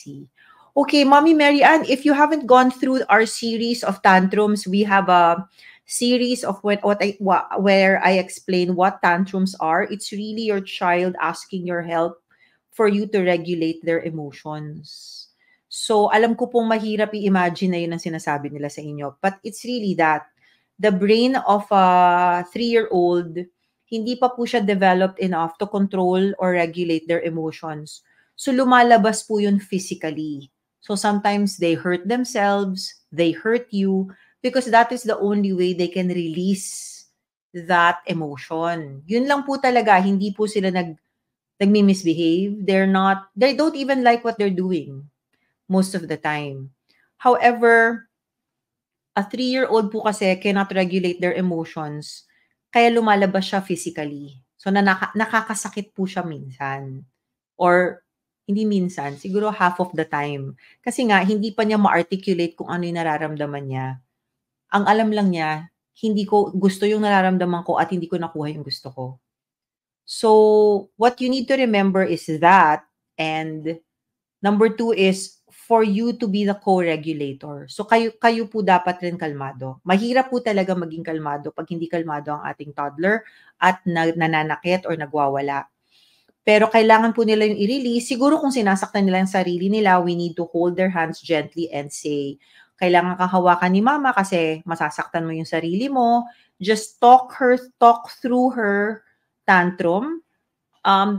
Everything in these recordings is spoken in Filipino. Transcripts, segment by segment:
see. Okay, Mommy Mary Ann, if you haven't gone through our series of tantrums, we have a series of where I explain what tantrums are. It's really your child asking your help for you to regulate their emotions. So, alam ko pong mahirap i-imagine na yun ang sinasabi nila sa inyo. But it's really that. The brain of a 3-year-old, hindi pa po siya developed enough to control or regulate their emotions. So, lumalabas po yun physically. So, sometimes they hurt themselves, they hurt you, because that is the only way they can release that emotion. Yun lang po talaga, hindi po sila nagmi-misbehave. They don't even like what they're doing most of the time. However, a 3-year-old po kasi cannot regulate their emotions, kaya lumalabas siya physically. So, nakakasakit po siya minsan. Or, hindi minsan, siguro half of the time. Kasi nga, hindi pa niya ma-articulate kung ano yung nararamdaman niya. Ang alam lang niya, hindi ko gusto yung nararamdaman ko at hindi ko nakuha yung gusto ko. So, what you need to remember is that, and number 2 is for you to be the co-regulator. So, kayo po dapat rin kalmado. Mahirap po talaga maging kalmado pag hindi kalmado ang ating toddler at nananakit or nagwawala. Pero kailangan po nila yung i-release. Siguro kung sinasaktan nila yung sarili nila, we need to hold their hands gently and say, kailangan kang hawakan ni mama kasi masasaktan mo yung sarili mo. Just talk through her tantrum.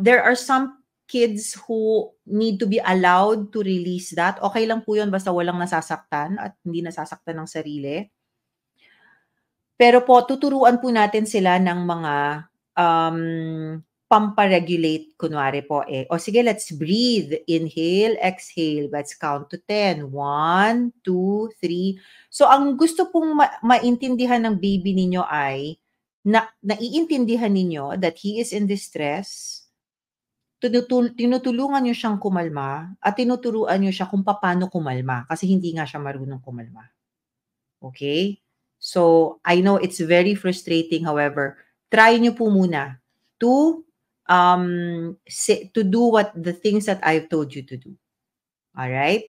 There are some kids who need to be allowed to release that. Okay lang po yun basta walang nasasaktan at hindi nasasaktan ng sarili. Pero po, tuturuan po natin sila ng mga pamparegulate, kunwari po O sige, let's breathe. Inhale, exhale. Let's count to 10. 1, 2, 3. So, ang gusto pong maintindihan ng baby ninyo ay naiintindihan ninyo that he is in distress. Tinutulungan nyo siyang kumalma at tinuturuan nyo siya kung paano kumalma kasi hindi nga siya marunong kumalma. Okay? So, I know it's very frustrating. However, try nyo po muna to do what the things that I've told you to do. All right?